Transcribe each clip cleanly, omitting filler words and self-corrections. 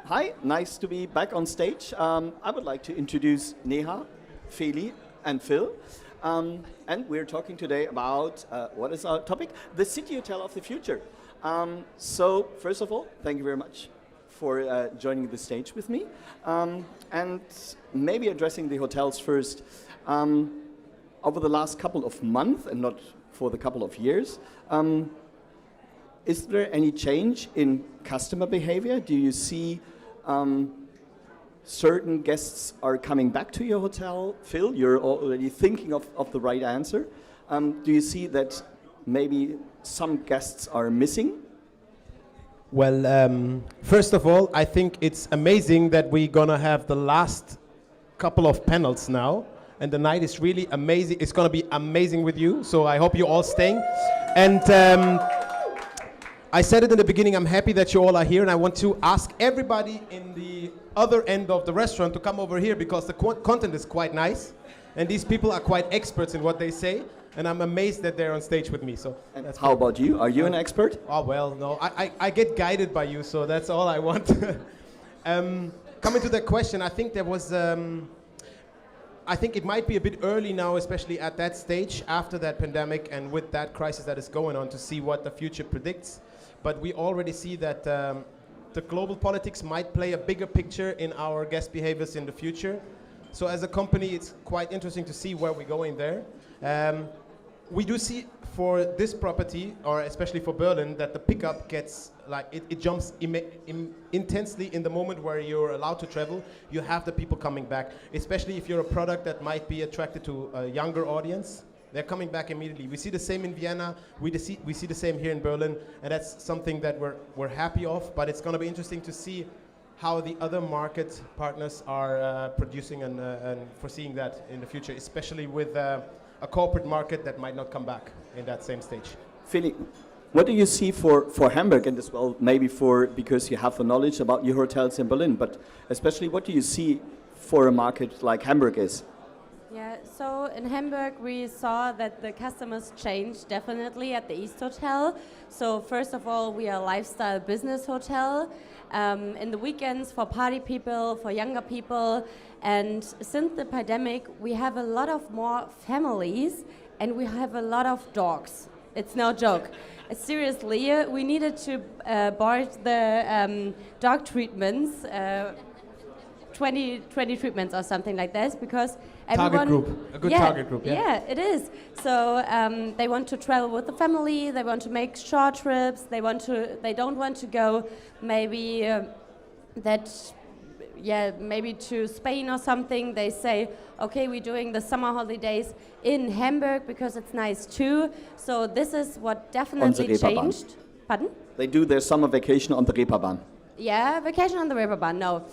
Hi, nice to be back on stage. I would like to introduce Neha, Feli, and Phil. And we're talking today about what is our topic? The city hotel of the future. So, first of all, thank you very much for joining the stage with me. And maybe addressing the hotels first. Over the last couple of months, and not for the couple of years, is there any change in customer behavior? Do you see certain guests are coming back to your hotel? Phil, you're already thinking of the right answer. Do you see that maybe some guests are missing? Well, first of all, I think it's amazing that we're gonna have the last couple of panels now, and the night is really amazing. It's gonna be amazing with you, so I hope you're all staying. And I said it in the beginning, I'm happy that you all are here, and I want to ask everybody in the other end of the restaurant to come over here because the content is quite nice, and these people are quite experts in what they say, and I'm amazed that they're on stage with me. So that's how about you? Are you an expert? Oh, well, no, I get guided by you, so that's all I want. Coming to that question, I think there was, I think it might be a bit early now, especially at that stage, after that pandemic and with that crisis that is going on, to see what the future predicts. But we already see that the global politics might play a bigger picture in our guest behaviors in the future. So as a company, it's quite interesting to see where we're going there. We do see for this property, or especially for Berlin, that the pickup gets, like, it jumps intensely in the moment where you're allowed to travel. You have the people coming back, especially if you're a product that might be attracted to a younger audience. They're coming back immediately. We see the same in Vienna, we see the same here in Berlin, and that's something that we're happy of, but it's gonna be interesting to see how the other market partners are producing and foreseeing that in the future, especially with a corporate market that might not come back in that same stage. Philly, what do you see for Hamburg, and as well maybe because you have the knowledge about your hotels in Berlin, but especially what do you see for a market like Hamburg is? Yeah, so in Hamburg we saw that the customers changed definitely at the East Hotel. So first of all, we are a lifestyle business hotel. In the weekends for party people, for younger people. And since the pandemic, we have a lot of more families and we have a lot of dogs. It's no joke. Seriously, we needed to board the dog treatments, 20 treatments or something like this, because everyone... Target group, a good target group, yeah. Yeah, it is. So they want to travel with the family, they want to make short trips, they don't want to go maybe maybe to Spain or something. They say, okay, we're doing the summer holidays in Hamburg because it's nice too. So this is what definitely changed. Pardon? They do their summer vacation on the Reeperbahn. Yeah, vacation on the Reeperbahn, no.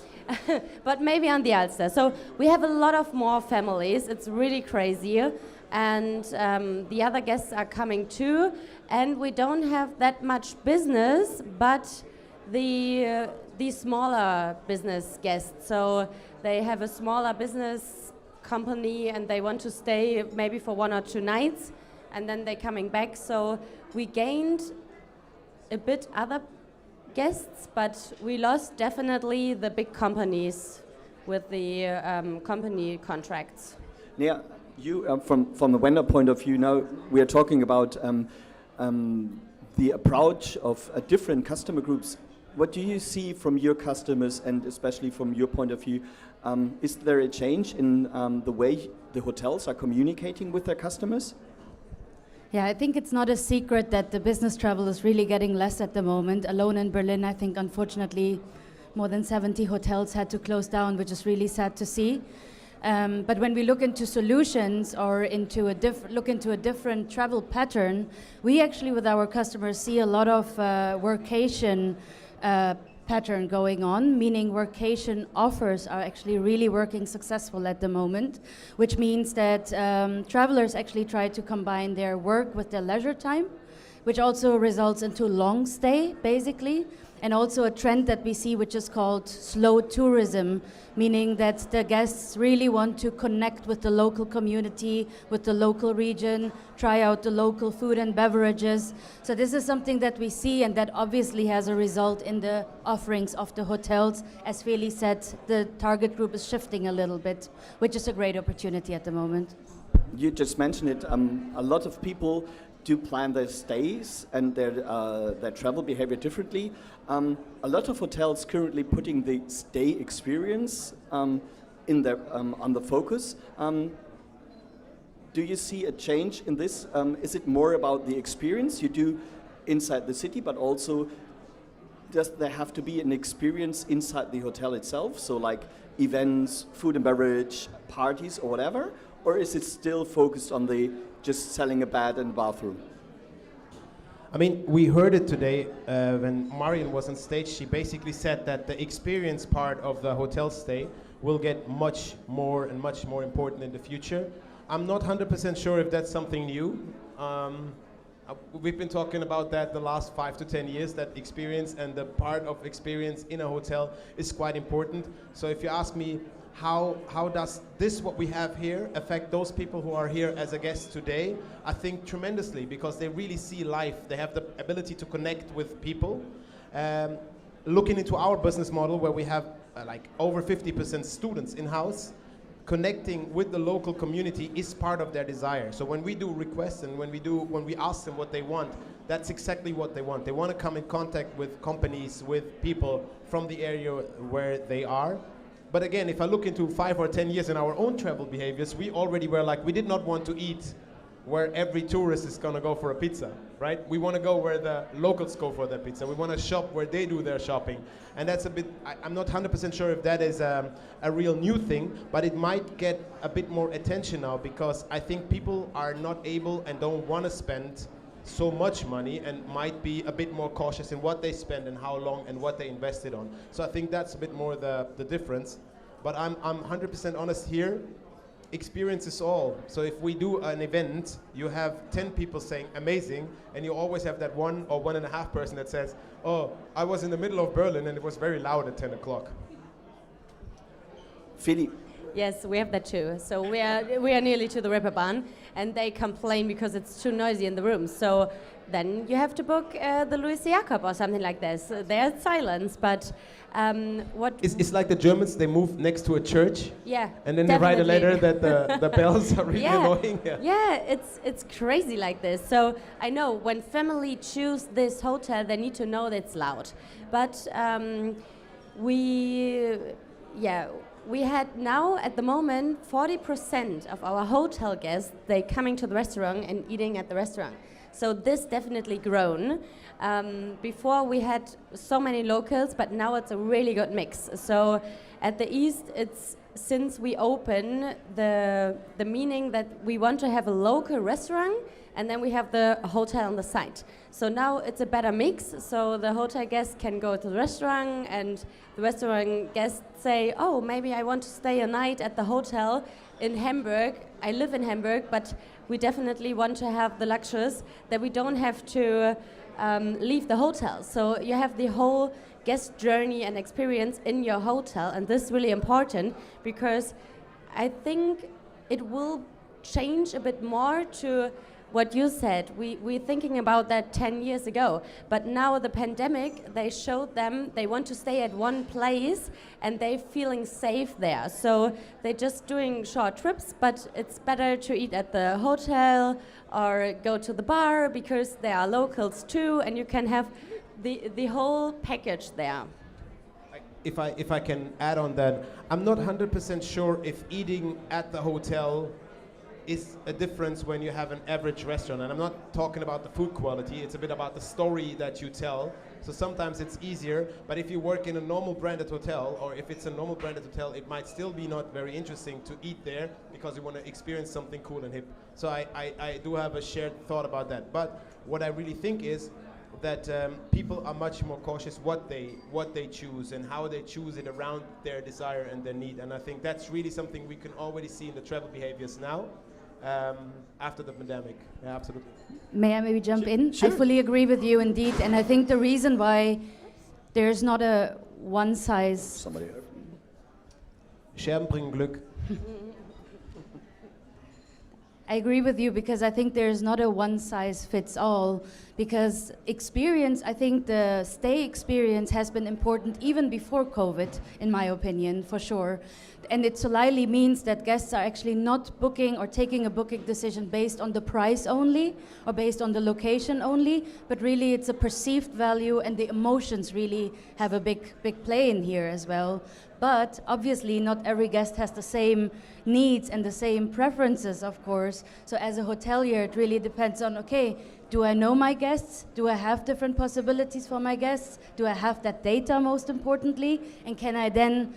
But maybe on the Alster. So we have a lot of more families. It's really crazy. And the other guests are coming too. And we don't have that much business, but the smaller business guests. So they have a smaller business company and they want to stay maybe for 1 or 2 nights and then they're coming back. So we gained a bit other guests, but we lost definitely the big companies with the company contracts. Yeah, you from the vendor point of view now, we are talking about the approach of different customer groups. What do you see from your customers and especially from your point of view? Is there a change in the way the hotels are communicating with their customers? Yeah, I think it's not a secret that the business travel is really getting less at the moment. Alone in Berlin, I think, unfortunately, more than 70 hotels had to close down, which is really sad to see. But when we look into solutions or look into a different travel pattern, we actually, with our customers, see a lot of workation pattern going on, meaning workation offers are actually really working successful at the moment, which means that travelers actually try to combine their work with their leisure time, which also results into long stay, basically, and also a trend that we see which is called slow tourism, meaning that the guests really want to connect with the local community, with the local region, try out the local food and beverages. So this is something that we see, and that obviously has a result in the offerings of the hotels. As Feli said, the target group is shifting a little bit, which is a great opportunity at the moment. You just mentioned it. A lot of people do plan their stays and their travel behavior differently. A lot of hotels currently putting the stay experience in their on the focus. Do you see a change in this? Is it more about the experience you do inside the city, but also does there have to be an experience inside the hotel itself? So like events, food and beverage, parties or whatever? Or is it still focused on the just selling a bed and bathroom? I mean, we heard it today when Marion was on stage. She basically said that the experience part of the hotel stay will get much more and much more important in the future. I'm not 100% sure if that's something new. We've been talking about that the last 5 to 10 years, that experience and the part of experience in a hotel is quite important. So if you ask me, how does this, what we have here, affect those people who are here as a guest today? I think tremendously, because they really see life. They have the ability to connect with people. Looking into our business model, where we have like over 50% students in-house, connecting with the local community is part of their desire. So when we do requests and when we ask them what they want, that's exactly what they want. They want to come in contact with companies, with people from the area where they are. But again, if I look into 5 or 10 years in our own travel behaviors, we already were like, we did not want to eat where every tourist is going to go for a pizza, right? We want to go where the locals go for their pizza. We want to shop where they do their shopping. And that's a bit, I'm not 100% sure if that is a real new thing, but it might get a bit more attention now, because I think people are not able and don't want to spend so much money and might be a bit more cautious in what they spend and how long and what they invested on. So I think that's a bit more the difference. But I'm 100% honest here. Experience is all. So if we do an event, you have 10 people saying amazing, and you always have that 1 or 1.5 person that says, oh, I was in the middle of Berlin and it was very loud at 10 o'clock. Feli. Yes, we have that too. So we are nearly to the Reeperbahn, and they complain because it's too noisy in the room. So then you have to book the Louis Jakob or something like this. There's silence, but what... It's like the Germans, they move next to a church. Yeah, and then definitely. they write a letter that the bells are really annoying. Yeah, it's crazy like this. So I know when family choose this hotel, they need to know that it's loud. But we had now, at the moment, 40% of our hotel guests, they coming to the restaurant and eating at the restaurant. So this definitely grown. Before we had so many locals, but now it's a really good mix. So at the East, it's since we open the meaning that we want to have a local restaurant, and then we have the hotel on the side. So now it's a better mix, so the hotel guests can go to the restaurant, and the restaurant guests say, oh, maybe I want to stay a night at the hotel in Hamburg. I live in Hamburg, but we definitely want to have the luxuries that we don't have to leave the hotel. So you have the whole guest journey and experience in your hotel, and this is really important, because I think it will change a bit more to what you said. We're thinking about that 10 years ago, but now the pandemic, they showed them they want to stay at one place and they're feeling safe there. So they're just doing short trips, but it's better to eat at the hotel or go to the bar, because there are locals too, and you can have the whole package there. If I can add on that, I'm not 100% sure if eating at the hotel is a difference when you have an average restaurant. And I'm not talking about the food quality, it's a bit about the story that you tell. So sometimes it's easier, but if you work in a normal branded hotel, or if it's a normal branded hotel, it might still be not very interesting to eat there, because you want to experience something cool and hip. So I do have a shared thought about that. But what I really think is that people are much more cautious what they choose and how they choose it around their desire and their need. And I think that's really something we can already see in the travel behaviors now. after the pandemic. Yeah, absolutely. May I maybe jump in? Sure. I fully agree with you indeed, and I think the reason why there's not a one size. Somebody. Scherben bringen Glück. I agree with you because I think there's not a one size fits all, because experience, I think the stay experience has been important even before COVID, in my opinion, for sure. And it slightly means that guests are actually not booking or taking a booking decision based on the price only or based on the location only, but really it's a perceived value, and the emotions really have a big play in here as well. But obviously not every guest has the same needs and the same preferences, of course. So as a hotelier, it really depends on, okay, do I know my guests? Do I have different possibilities for my guests? Do I have that data, most importantly? And can I then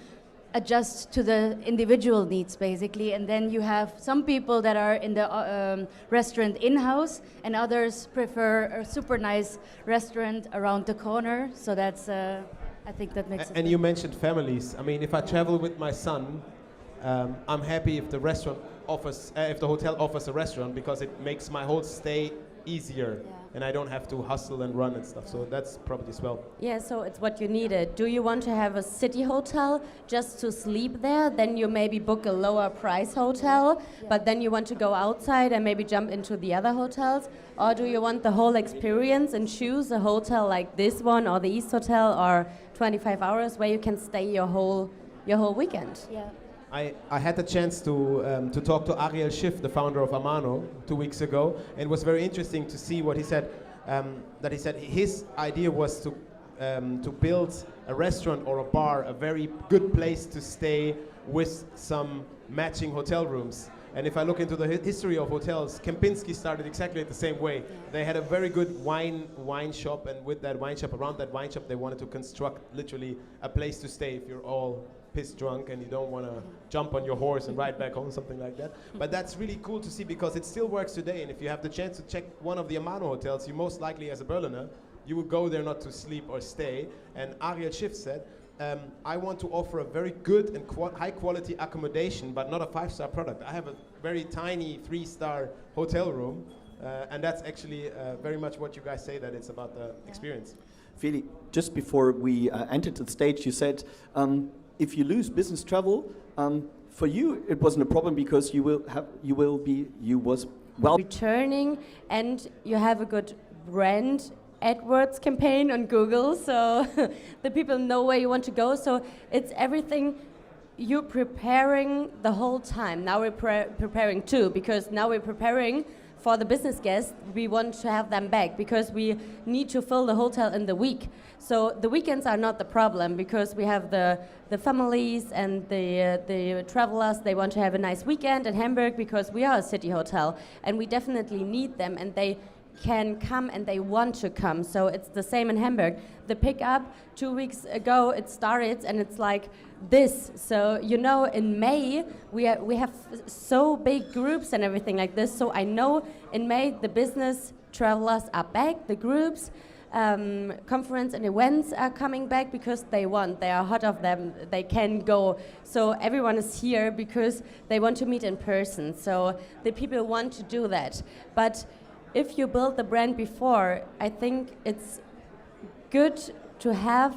adjust to the individual needs, basically? And then you have some people that are in the restaurant in-house, and others prefer a super nice restaurant around the corner. So that's, I think that makes it. And you mentioned families. I mean, if I travel with my son, I'm happy if the restaurant offers, if the hotel offers a restaurant, because it makes my whole stay easier, and I don't have to hustle and run and stuff. So that's probably as well. Yeah, so it's what you needed. Do you want to have a city hotel just to sleep there? Then you maybe book a lower price hotel, but then you want to go outside and maybe jump into the other hotels? Or do you want the whole experience and choose a hotel like this one or the East Hotel or 25 hours where you can stay your whole weekend? Yeah. I had the chance to talk to Ariel Schiff, the founder of Amano, 2 weeks ago, and it was very interesting to see what he said. That he said his idea was to build a restaurant or a bar, a very good place to stay with some matching hotel rooms. And if I look into the history of hotels, Kempinski started exactly the same way. They had a very good wine shop, and with that wine shop, around that wine shop, they wanted to construct literally a place to stay if you're all pissed drunk and you don't want to jump on your horse and ride back home, something like that. But that's really cool to see, because it still works today. And if you have the chance to check one of the Amano hotels, you most likely, as a Berliner, you would go there not to sleep or stay. And Ariel Schiff said, I want to offer a very good and high quality accommodation, but not a 5-star product. I have a very tiny 3-star hotel room, and that's actually very much what you guys say, that it's about the experience. Feli, just before we entered the stage, you said if you lose business travel, for you it wasn't a problem because you was well Returning, and you have a good brand AdWords campaign on Google, so the people know where you want to go. So it's everything you're preparing the whole time. Now we're preparing too, because now we're preparing for the business guests. We want to have them back because we need to fill the hotel in the week. So the weekends are not the problem, because we have the families and the travelers. They want to have a nice weekend in Hamburg because we are a city hotel, and we definitely need them, and they can come and they want to come. So it's the same in Hamburg. The pickup 2 weeks ago, it started, and it's like this. So you know, in May we have so big groups and everything like this. So I know in May the business travelers are back, the groups, conference and events are coming back because they are hot of them, they can go. So everyone is here because they want to meet in person. So the people want to do that. But if you build the brand before, I think it's good to have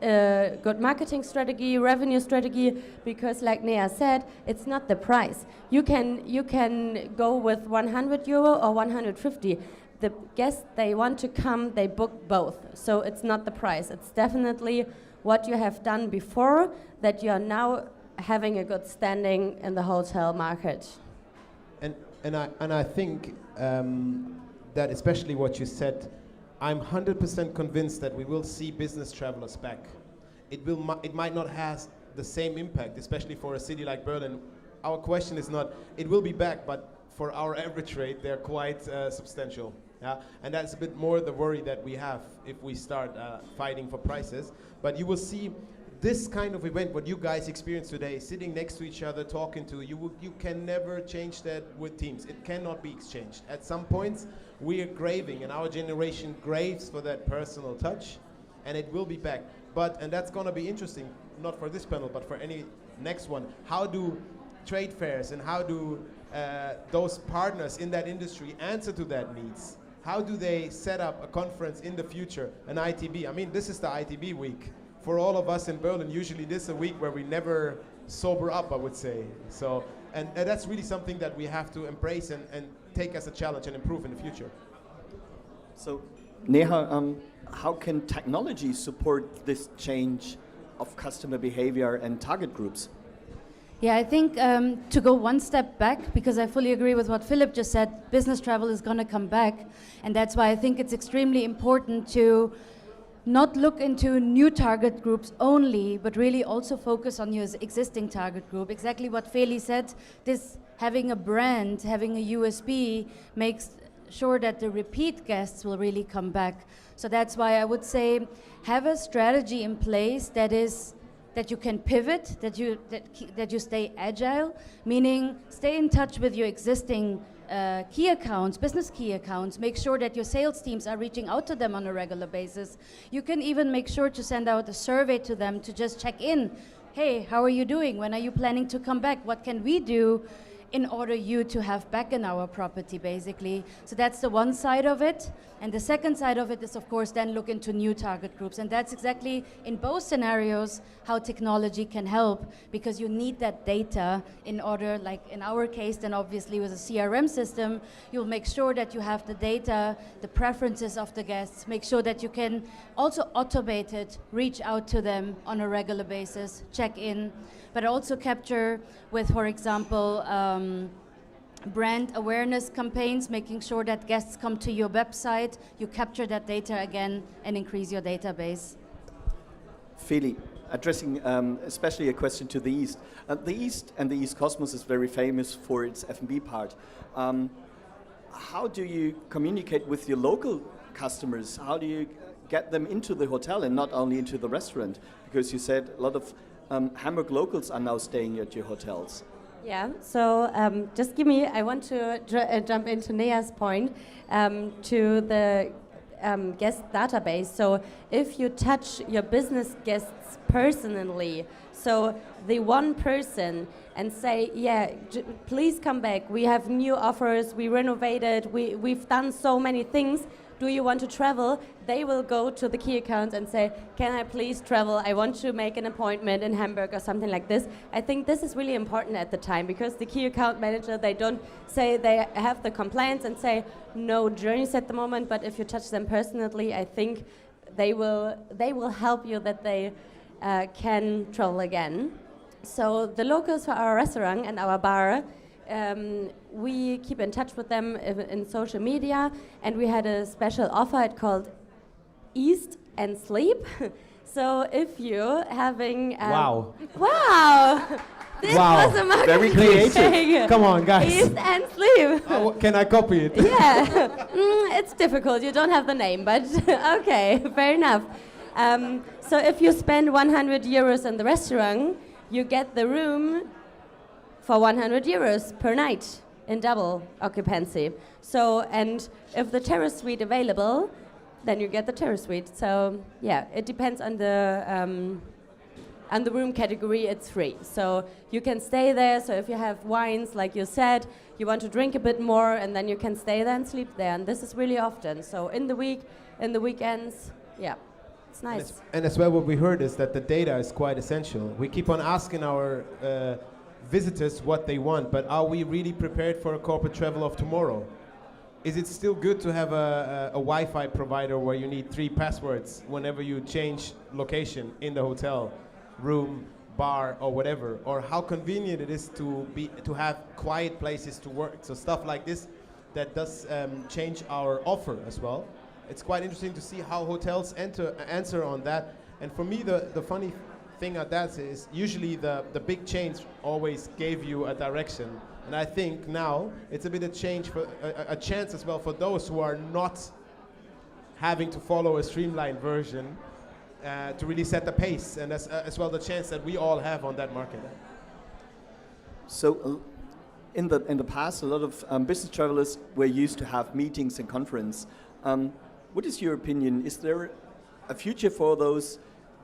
a good marketing strategy, revenue strategy, because like Neha said, it's not the price. You can go with 100 euro or 150. The guests, they want to come, they book both. So it's not the price. It's definitely what you have done before that you are now having a good standing in the hotel market. And I think that especially what you said, I'm 100% convinced that we will see business travelers back. It might not have the same impact, especially for a city like Berlin. Our question is not, it will be back, but for our average rate, they're quite substantial. Yeah? And that's a bit more the worry that we have if we start fighting for prices. But you will see this kind of event, what you guys experience today, sitting next to each other, talking to you can never change that with Teams. It cannot be exchanged. At some points, we are craving, and our generation craves for that personal touch, and it will be back. And that's going to be interesting, not for this panel, but for any next one. How do trade fairs and how do those partners in that industry answer to that needs? How do they set up a conference in the future, an ITB? I mean, this is the ITB week. For all of us in Berlin, usually this is a week where we never sober up, I would say. So, and that's really something that we have to embrace and take as a challenge and improve in the future. So, Neha, how can technology support this change of customer behavior and target groups? Yeah, I think to go one step back, because I fully agree with what Philip just said, business travel is going to come back. And that's why I think it's extremely important to not look into new target groups only, but really also focus on your existing target group. Exactly what Feli said, this having a brand, having a USB makes sure that the repeat guests will really come back. So that's why I would say have a strategy in place that you can pivot, that you stay agile, meaning stay in touch with your existing key accounts, business key accounts. Make sure that your sales teams are reaching out to them on a regular basis. You can even make sure to send out a survey to them to just check in. Hey, how are you doing? When are you planning to come back? What can we do in order you to have back in our property, basically? So that's the one side of it. And the second side of it is, of course, then look into new target groups. And that's exactly, in both scenarios, how technology can help, because you need that data in order, like in our case, then obviously with a CRM system, you'll make sure that you have the data, the preferences of the guests, make sure that you can also automate it, reach out to them on a regular basis, check in, but also capture with, for example, brand awareness campaigns, making sure that guests come to your website, you capture that data again and increase your database. Feli, addressing especially a question to the East. The East and the East Cosmos is very famous for its F&B part. How do you communicate with your local customers? How do you get them into the hotel and not only into the restaurant? Because you said a lot of Hamburg locals are now staying at your hotels. Yeah, so just give me, I want to jump into Neha's point to the guest database. So if you touch your business guests personally, so the one person, and say, yeah, please come back, we have new offers, we renovated, we've done so many things, do you want to travel? They will go to the key accounts and say, can I please travel? I want to make an appointment in Hamburg or something like this. I think this is really important at the time, because the key account manager, they don't say they have the complaints and say no journeys at the moment, but if you touch them personally, I think they will help you that they can travel again. So the locals for our restaurant and our bar, we keep in touch with them in social media, and we had a special offer. It's called East and Sleep. So if you're having wow, this wow, was a marketing very creative. thing. Come on, guys. East and Sleep. Can I copy it? Yeah, it's difficult. You don't have the name, but okay, fair enough. So if you spend 100 euros in the restaurant, you get the room for 100 euros per night in double occupancy. So, and if the terrace suite available, then you get the terrace suite. So, yeah, it depends on the room category. It's free. So you can stay there. So if you have wines, like you said, you want to drink a bit more, and then you can stay there and sleep there. And this is really often. So in the week, in the weekends, yeah. It's nice. And as well, what we heard is that the data is quite essential. We keep on asking our visitors what they want, but are we really prepared for a corporate travel of tomorrow? Is it still good to have a Wi-Fi provider where you need 3 passwords whenever you change location in the hotel, room, bar, or whatever? Or how convenient it is to have quiet places to work? So stuff like this that does change our offer as well. It's quite interesting to see how hotels answer on that. And for me, the funny thing at that is usually the big chains always gave you a direction. And I think now it's a bit of change for a chance as well for those who are not having to follow a streamlined version to really set the pace, and as well the chance that we all have on that market. So in the past, a lot of business travelers were used to have meetings and conference. What is your opinion? Is there a future for those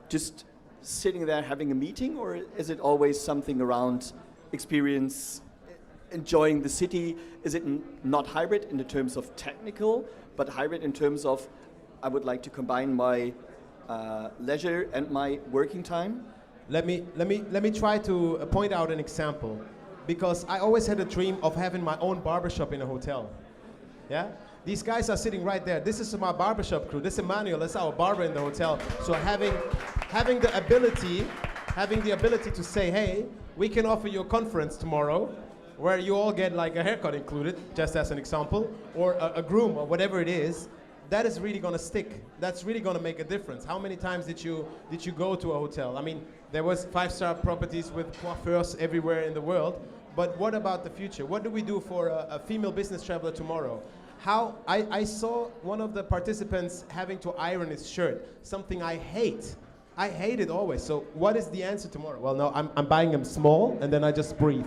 just sitting there having a meeting, or is it always something around experience enjoying the city? Is it not hybrid in the terms of technical, but hybrid in terms of I would like to combine my leisure and my working time? Let me try to point out an example, because I always had a dream of having my own barbershop in a hotel. Yeah? These guys are sitting right there. This is my barbershop crew. This is Emmanuel. That's our barber in the hotel. So having the ability to say, hey, we can offer you a conference tomorrow where you all get like a haircut included, just as an example, or a groom or whatever it is. That is really going to stick. That's really going to make a difference. How many times did you go to a hotel? I mean, there was 5-star properties with coiffeurs everywhere in the world. But what about the future? What do we do for a female business traveler tomorrow? How I saw one of the participants having to iron his shirt, something I hate. I hate it always. So what is the answer tomorrow? Well, no, I'm buying them small, and then I just breathe.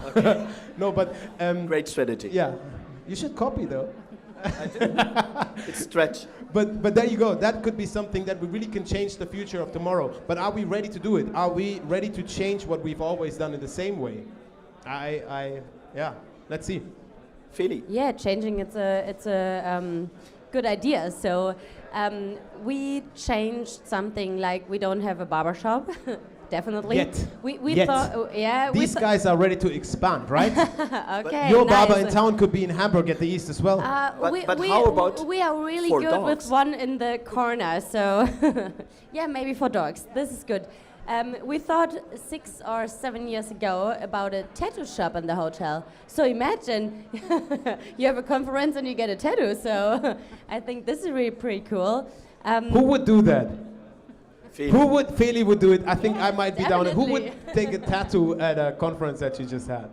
Okay. No, but great strategy. Yeah, you should copy though. I did. It's stretch. But there you go. That could be something that we really can change the future of tomorrow. But are we ready to do it? Are we ready to change what we've always done in the same way? Yeah. Let's see. Feli. Yeah, changing it's a good idea. So we changed something like we don't have a barbershop. Definitely. Yet. We Yet. thought, yeah. These guys are ready to expand, right? Okay. Your nice. barber in town could be in Hamburg at the east as well. But how about we are really for good dogs? with one in the corner, so yeah, maybe for dogs. This is good. We thought 6 or 7 years ago about a tattoo shop in the hotel. So imagine you have a conference and you get a tattoo. So I think this is really pretty cool. Who would do that? Feli. Feli would do it. I think I might be down. Who would Definitely. take a tattoo at a conference that you just had?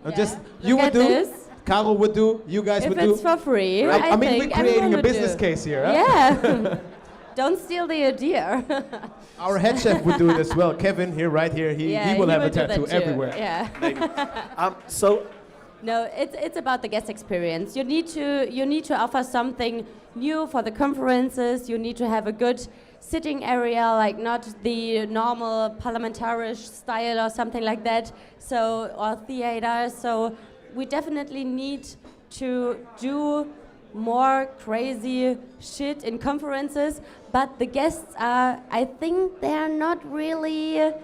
Yeah. You Look would at do. this. Carol would do. You guys If would do. it's for free, I mean, think we're creating everyone a would business do. case here. Huh? Yeah. Don't steal the idea. Our head chef would do it as well. Kevin here, right here. He will have a would do that tattoo too. everywhere. Yeah. Maybe. So No, it's about the guest experience. You need to offer something new for the conferences. You need to have a good sitting area, like not the normal parliamentarish style or something like that. So or theater. So we definitely need to do more crazy shit in conferences. But the guests are, I think, they're not really.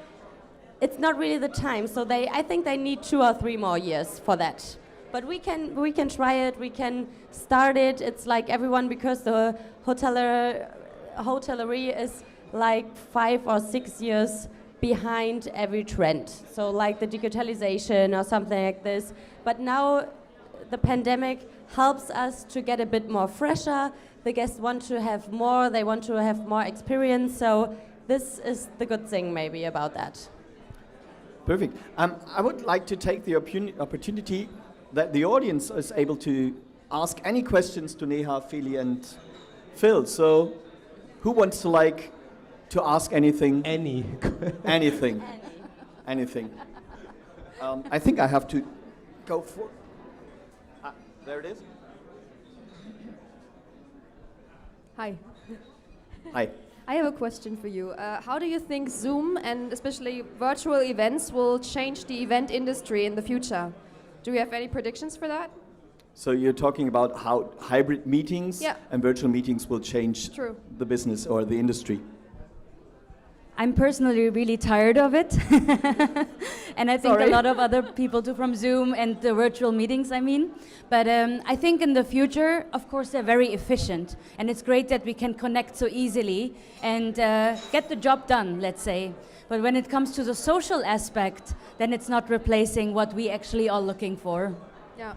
It's not really the time, so I think they need 2 or 3 more years for that. But we can try it. We can start it. It's like everyone, because the hotellerie is like 5 or 6 years behind every trend. So like the digitalization or something like this. But now the pandemic helps us to get a bit more fresher. The guests want to have more. They want to have more experience. So this is the good thing maybe about that. perfect. I would like to take the opportunity that the audience is able to ask any questions to Neha, Feli, and Phil. So, who wants to ask anything? Anything. Anything. I think I have to go for. There it is. Hi. Hi. I have a question for you. How do you think Zoom and especially virtual events will change the event industry in the future? Do you have any predictions for that? So you're talking about how hybrid meetings and virtual meetings will change True. the business or the industry? I'm personally really tired of it. And I think a lot of other people too, from Zoom and the virtual meetings, I mean. But I think in the future, of course, they're very efficient. And it's great that we can connect so easily and get the job done, let's say. But when it comes to the social aspect, then it's not replacing what we actually are looking for. Yeah.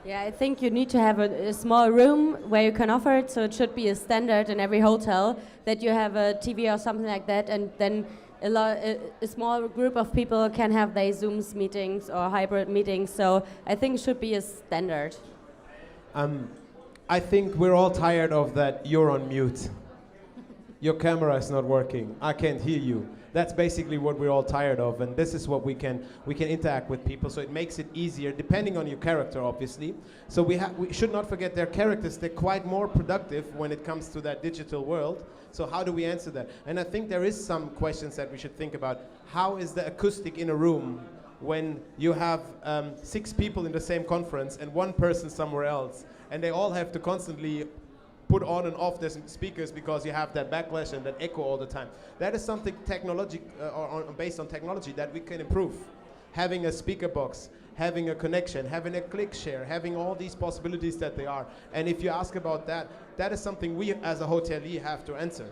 Yeah, I think you need to have a small room where you can offer it, so it should be a standard in every hotel that you have a TV or something like that, and then a small group of people can have their Zooms meetings or hybrid meetings, so I think it should be a standard. I think we're all tired of that you're on mute. Your camera is not working. I can't hear you. That's basically what we're all tired of, and this is what we can interact with people, so it makes it easier, depending on your character, obviously. So we should not forget their characters. They're quite more productive when it comes to that digital world. So how do we answer that? And I think there is some questions that we should think about. How is the acoustic in a room when you have 6 people in the same conference and 1 person somewhere else, and they all have to constantly put on and off their speakers because you have that backlash and that echo all the time. That is something based on technology that we can improve. Having a speaker box, having a connection, having a click share, having all these possibilities that they are. And if you ask about that, that is something we as a hotelier have to answer.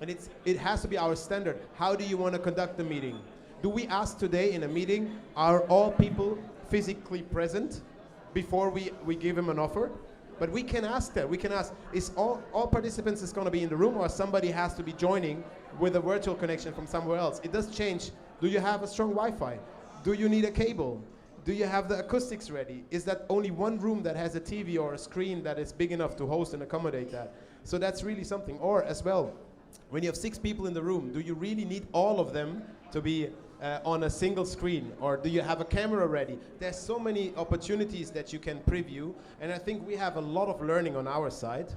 And it has to be our standard. How do you want to conduct the meeting? Do we ask today in a meeting, are all people physically present before we give them an offer? But we can ask that. We can ask, is all participants is going to be in the room, or somebody has to be joining with a virtual connection from somewhere else? It does change. Do you have a strong Wi-Fi? Do you need a cable? Do you have the acoustics ready? Is that only one room that has a TV or a screen that is big enough to host and accommodate that? So that's really something. Or as well, when you have 6 people in the room, do you really need all of them to be on a single screen, or do you have a camera ready? There's so many opportunities that you can preview, and I think we have a lot of learning on our side.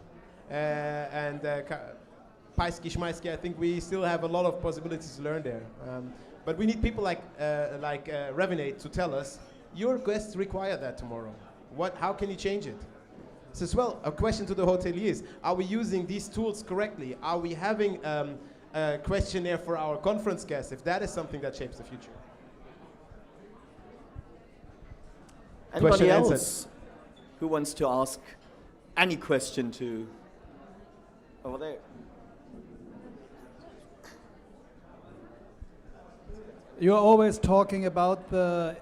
Paiski Schmeiski, I think we still have a lot of possibilities to learn there. But we need people like Revinate to tell us, your guests require that tomorrow. How can you change it? So as well, a question to the hoteliers, are we using these tools correctly? Are we having a questionnaire for our conference guests, if that is something that shapes the future? Anybody else who wants to ask any question to over there? You're always talking about the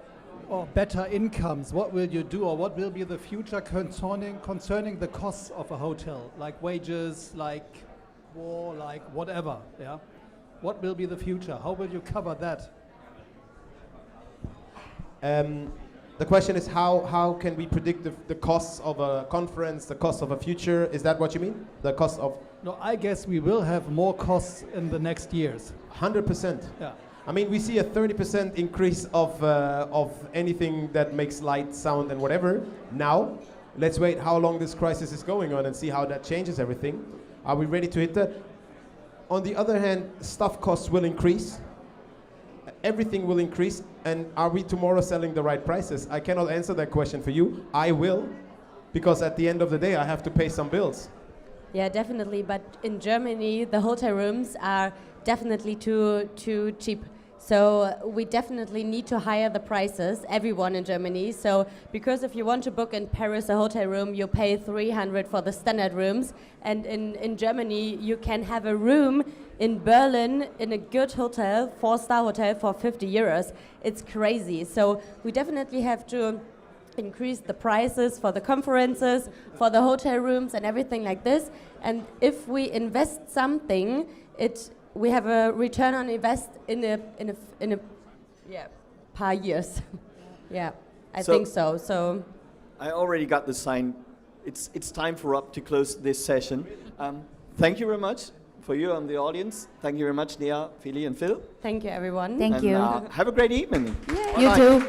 better incomes. What will you do, or what will be the future concerning the costs of a hotel, like wages, like war, like whatever? Yeah, what will be the future? How will you cover that? The question is how can we predict the costs of a conference, the cost of a future? Is that what you mean? The cost of? No, I guess we will have more costs in the next years. 100%. Yeah. I mean, we see a 30% increase of anything that makes light, sound, and whatever. Now, let's wait how long this crisis is going on and see how that changes everything. Are we ready to hit that? On the other hand, staff costs will increase. Everything will increase. And are we tomorrow selling the right prices? I cannot answer that question for you. I will, because at the end of the day, I have to pay some bills. Yeah, definitely. But in Germany, the hotel rooms are definitely too cheap. So we definitely need to higher the prices, everyone in Germany. So because if you want to book in Paris a hotel room, you pay 300 for the standard rooms. And in Germany, you can have a room in Berlin in a good hotel, 4-star hotel, for 50 euros. It's crazy. So we definitely have to increase the prices for the conferences, for the hotel rooms and everything like this. And if we invest something, we have a return on invest in a paar years. Yeah, I think so. So I already got the sign. It's time for us to close this session. Thank you very much for you and the audience. Thank you very much, Neha, Feli, and Phil. thank you, everyone. Thank you. Have a great evening. You too.